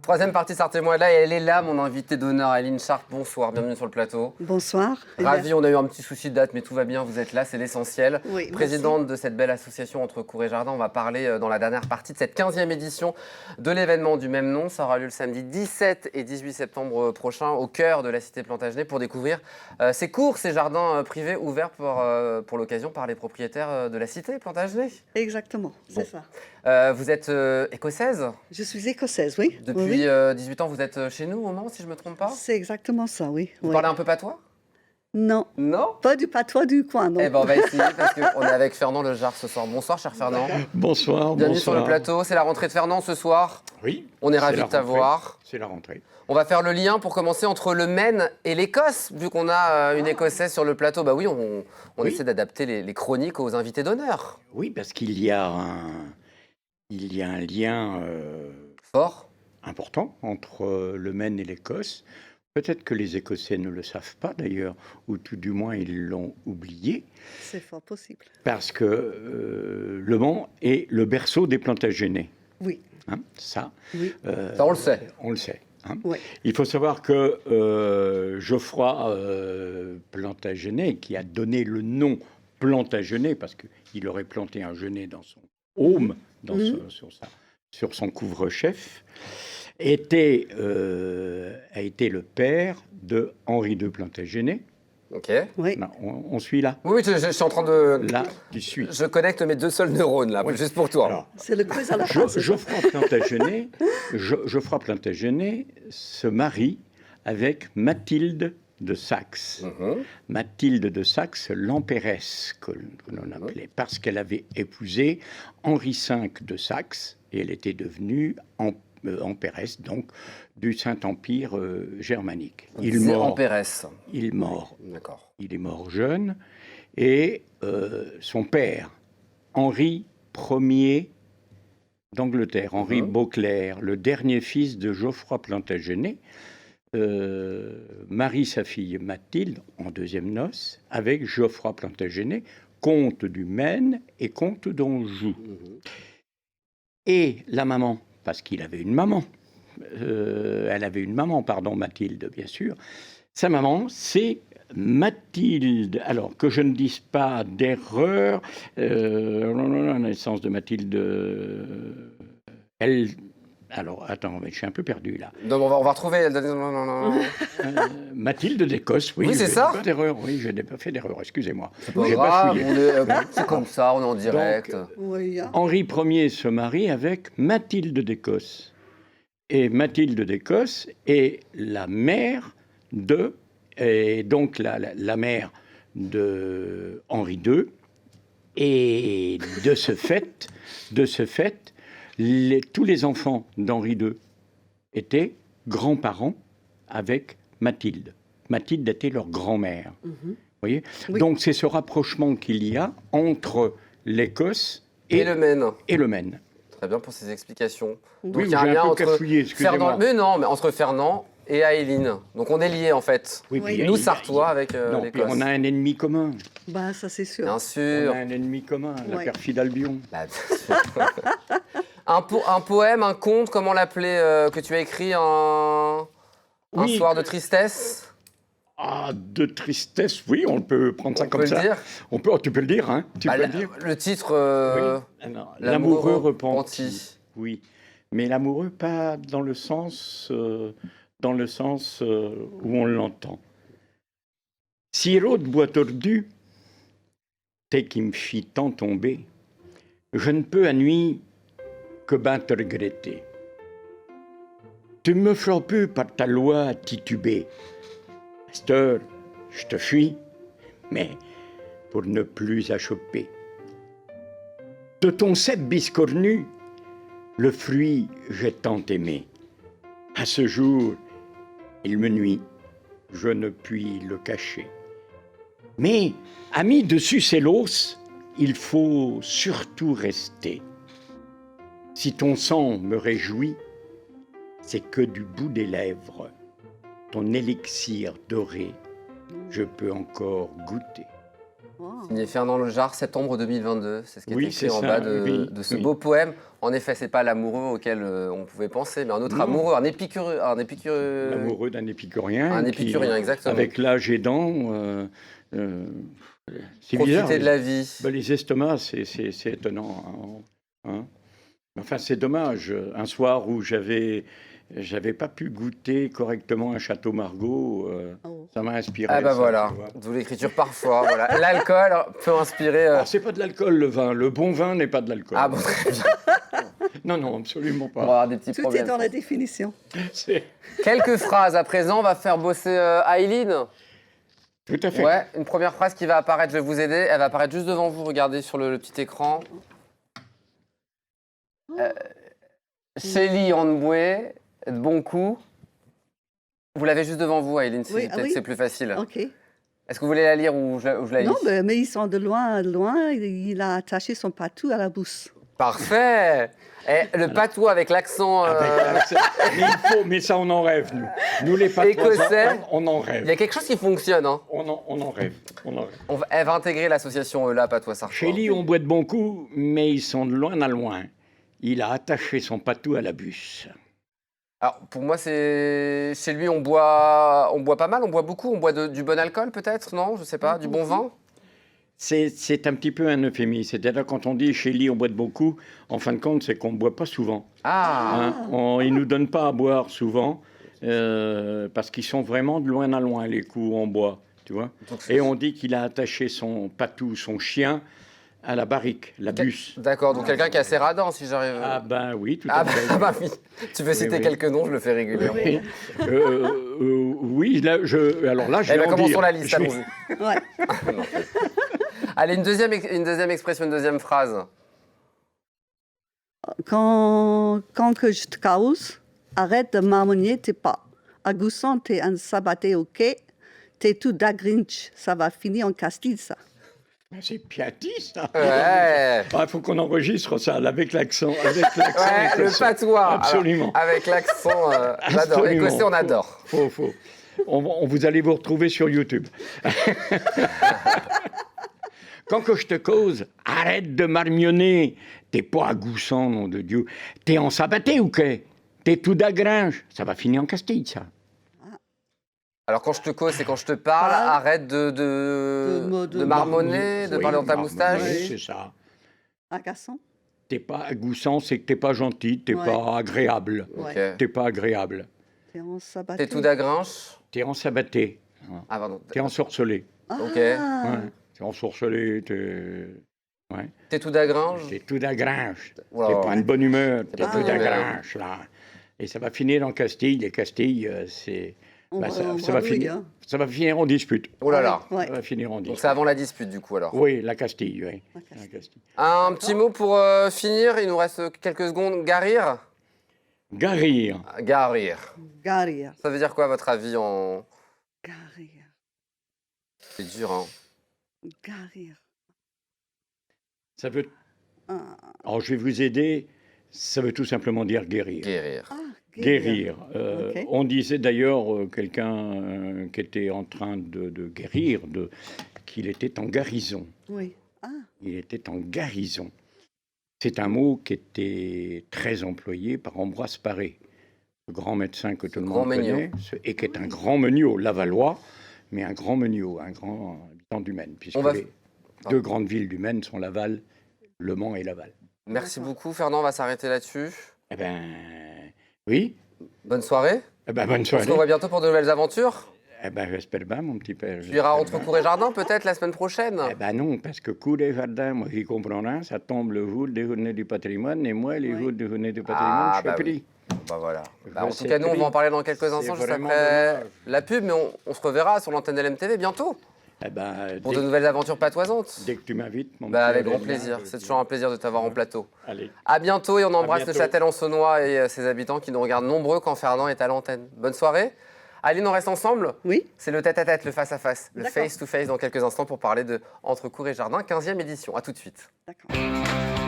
Troisième partie, sortez-moi de là. Et elle est là, mon invitée d'honneur, Aileen Sharp. Bonsoir, bienvenue sur le plateau. Bonsoir. Ravi, on a eu un petit souci de date, mais tout va bien, vous êtes là, c'est l'essentiel. Oui, Présidente de cette belle association Entre Cours et Jardin, on va parler dans la dernière partie de cette 15e édition de l'événement du même nom. Ça aura lieu le samedi 17 et 18 septembre prochain au cœur de la cité Plantagenet pour découvrir ces cours, ces jardins privés ouverts pour l'occasion par les propriétaires de la cité Plantagenet. Exactement, c'est ça. Vous êtes écossaise? Je suis écossaise, oui. Depuis oui. 18 ans, vous êtes chez nous au Mans, si je ne me trompe pas? C'est exactement ça, oui. Vous parlez un peu patois? Non. Non? Pas du patois du coin, non. Eh ben, on va essayer parce qu'on est avec Fernand Lejar ce soir. Bonsoir, cher Fernand. Bonsoir. Bienvenue sur le plateau. C'est la rentrée de Fernand ce soir. Oui. On est ravis de t'avoir. C'est la rentrée. On va faire le lien pour commencer entre le Maine et l'Écosse, vu qu'on a une Écossaise sur le plateau. Bah oui, on essaie d'adapter les chroniques aux invités d'honneur. Oui, parce qu'il y a un lien fort, important entre le Maine et l'Écosse. Peut-être que les Écossais ne le savent pas d'ailleurs, ou tout du moins ils l'ont oublié. C'est fort possible. Parce que le Mans est le berceau des Plantagenets. Oui. Hein, ça, oui. Ça, on le sait. On le sait. Hein. Oui. Il faut savoir que Geoffroy Plantagenet, qui a donné le nom Plantagenet, parce qu'il aurait planté un genet dans son aume, sur son couvre-chef, a été le père de Henri II Plantagenet. Ok. Oui. Non, on suit là? Oui, je suis en train de... Là, tu suis. Je connecte mes deux seuls neurones, là, juste pour toi. C'est le quiz à la fin. Geoffroy Plantagenet se marie avec Mathilde de Saxe. Mathilde de Saxe, l'emperesse, que l'on appelait, parce qu'elle avait épousé Henri V de Saxe, et elle était devenue emperesse, donc, du Saint-Empire germanique. Il est mort jeune, et son père, Henri Ier d'Angleterre, Henri Beauclerc, le dernier fils de Geoffroy Plantagenet, marie sa fille Mathilde en deuxième noces avec Geoffroy Plantagenet, comte du Maine et comte d'Anjou. Et la maman, parce qu'il avait une maman, elle avait une maman, Mathilde, bien sûr. Sa maman, c'est Mathilde. Alors, que je ne dise pas d'erreur, la naissance de Mathilde, alors, attends, mais je suis un peu perdu, là. Donc, on va retrouver... Mathilde d'Écosse, oui. Oui, c'est ça. Pas d'erreur, oui, je n'ai pas fait d'erreur, excusez-moi. C'est pas grave, c'est comme ça, on est en direct. Donc, Henri Ier se marie avec Mathilde d'Écosse. Et Mathilde d'Écosse est la mère de... Et donc, la mère de Henri II. Et de ce fait, tous les enfants d'Henri II étaient grands-parents avec Mathilde. Mathilde était leur grand-mère. Voyez. Oui. Donc c'est ce rapprochement qu'il y a entre l'Écosse et le Maine. Très bien pour ces explications. Oui, donc, il y a un lien entre Fernand, mais entre Fernand et Aileen. Donc on est liés en fait. Oui, nous Sartois avec l'Écosse. On a un ennemi commun. Bah ça c'est sûr. Bien sûr. On a un ennemi commun, la perfide Albion. Bah, bien sûr. un poème, un conte, comment l'appeler, que tu as écrit un soir de tristesse? Ah, de tristesse, oui, on peut prendre ça comme ça. Tu peux le dire, hein? Tu peux le dire. Le titre, L'amoureux repenti. Oui, mais l'amoureux pas dans le sens où on l'entend. Sirop de bois tordu, t'es qui me fit tant tomber, je ne peux à nuit que ben te regretter. Tu me frappes par ta loi titubée. À cette heure, je te fuis, mais pour ne plus achoper. De ton cep biscornu, le fruit j'ai tant aimé. À ce jour, il me nuit, je ne puis le cacher. Mais, ami de Sucélos, il faut surtout rester. Si ton sang me réjouit, c'est que du bout des lèvres, ton élixir doré, je peux encore goûter. Wow. Signé Fernand Lejar, septembre 2022. C'est ce qui est Oui, écrit c'est en ça, bas de oui, ce oui. beau poème. En effet, c'est pas l'amoureux auquel on pouvait penser, mais un autre Non. amoureux, un épicureux. L'amoureux d'un épicurien. Un qui, épicurien, exactement. avec l'âge aidant, c'est Profiter bizarre. de la vie. Ben, les estomacs, c'est étonnant. Hein. Enfin, c'est dommage. Un soir où j'avais pas pu goûter correctement un Château Margaux, Oh. ça m'a inspiré. Ah bah ça, voilà, tu vois. d'où l'écriture parfois. Voilà. L'alcool peut inspirer. Alors, c'est pas de l'alcool, le vin. Le bon vin n'est pas de l'alcool. Ah bon, très bien. Non, absolument On va pas. avoir des petits Tout est problèmes. dans la définition. C'est- Quelques phrases à présent, on va faire bosser Aileen. Tout à fait. Ouais, une première phrase qui va apparaître, je vais vous aider. Elle va apparaître juste devant vous, regardez sur le petit écran. Chélie Anboué, de bon coup. Vous l'avez juste devant vous, Aileen, si Oui, peut-être ah oui. c'est plus facile. OK. Est-ce que vous voulez la lire ou je la lis? Non, mais ils sont de loin, loin. Il a attaché son patou à la bouche. Parfait. Et le patois avec l'accent Mais ça, on en rêve, nous. Nous, les patois, Écossais. on en il y rêve. a quelque chose qui fonctionne. Hein. On en rêve. Elle va intégrer l'association ELA Patois Sartois. Chez lui, on boit de bons coups, mais ils sont de loin à loin. Il a attaché son patou à la bûche. Alors pour moi, c'est chez lui on boit pas mal, on boit beaucoup, on boit du bon alcool peut-être, non? Je sais pas, du bon vin. C'est un petit peu un euphémisme. C'est-à-dire quand on dit chez lui, on boit de bons coups, en fin de compte, c'est qu'on ne boit pas souvent. Ah. Ils ne nous donnent pas à boire souvent, parce qu'ils sont vraiment de loin à loin, les coups où on boit. Tu vois. Et on dit qu'il a attaché son patou, son chien, à la barrique, la bûche. D'accord, donc quelqu'un qui est assez radin, si j'arrive. Ah ben oui, tout Ah à fait. bah oui. Tu veux citer oui. quelques noms, je le fais régulièrement. Oui. Oui, là, alors là, je Eh vais ben, en commençons dire. la liste, Je vais- allons-y. Ouais. Allez, une deuxième expression, une deuxième phrase. Quand que je te cause, arrête de marmonnier tes pas. À Gousson, t'es un sabaté au quai, t'es tout d'agrinch. Ça va finir en Castille, ça. C'est Piatti, ça. Ouais. Il faut qu'on enregistre ça avec l'accent. Ouais, le écossais. patois. Absolument. Alors, avec l'accent, j'adore. Absolument. Écossais, on adore. Faut. Vous allez vous retrouver sur YouTube. Quand que je te cause, arrête de marmionner. T'es pas à Goussan, nom de Dieu. T'es en sabaté ou qu'est? T'es tout d'agringe. Ça va finir en Castille, ça. Alors quand je te cause, c'est quand je te parle, Parle. arrête de marmonner, de Oui, parler dans ta marmonner, moustache. Oui. C'est ça. Agaçant. T'es pas à Goussan, c'est que t'es pas gentil, t'es Ouais. pas agréable. Ouais. Ok. T'es pas agréable. T'es en sabaté. T'es tout d'agrinche. T'es en sabaté. Ah pardon. T'es ensorcelé. Ah. Ok. Ouais. T'es ensorcelé, t'es... Ouais. T'es tout d'agringe. T'es tout d'agringe. Oula. T'es pas de bonne humeur, t'es pas tout de bonne humeur. d'agringe, là. Et ça va finir en Castille. Et Castille, c'est... On bah, va- ça, on ça va bredouille, finir, hein. ça va finir en dispute. Oh là là. Ouais. Ça va finir en Donc dispute. c'est avant la dispute du coup alors. Oui, la Castille, oui. La Castille. La Castille. Un petit mot pour finir, il nous reste quelques secondes. Garir. Garir. Garir. Garia. Ça veut dire quoi à votre avis en... Garia. C'est dur hein. Garia. Ça veut... Ah. Alors, je vais vous aider. Ça veut tout simplement dire guérir. Guérir. Ah, Guérir. Ok. On disait d'ailleurs, quelqu'un qui était en train de guérir, qu'il était en garrison. Oui. Ah, Il était en garrison. C'est un mot qui était très employé par Ambroise Paré, le grand médecin que tout le grand monde connaît, et qui est un grand meunier lavallois, mais un grand meunier, un grand habitant du Maine, puisque On va- les deux grandes villes du Maine sont Laval, Le Mans et Laval. Merci D'accord. beaucoup Fernand, on va s'arrêter là-dessus. Eh ben, oui. Bonne soirée. Eh ben, bonne On se soirée. revoit bientôt pour de nouvelles aventures. Eh ben, j'espère bien, mon petit père. Tu iras entre cours et jardin peut-être la semaine prochaine. Eh ben non, parce que cours et jardin, moi, j'y comprends rien. Ça tombe le jour des journées du patrimoine, et moi, les Oui. jours des journées du patrimoine, Ah, je suis bah pris. Bah voilà. Je Bah, en tout sais cas, nous, on plus. va en parler dans quelques C'est instants, juste vraiment après dommage. la pub, mais on se reverra sur l'antenne de l'MTV bientôt Eh ben, pour de nouvelles aventures patoisantes. dès que tu m'invites, mon Bah, petit avec grand Aurélien, plaisir. je C'est dis- toujours un plaisir de t'avoir en plateau. Allez. À bientôt et on embrasse le bientôt. Châtel-en-Saunois et ses habitants qui nous regardent nombreux quand Fernand est à l'antenne. Bonne soirée. Aline, on reste ensemble. oui. C'est le tête-à-tête, le face-à-face, le D'accord. face-to-face dans quelques instants pour parler de Entre cours et jardin, 15e édition. À tout de suite. D'accord.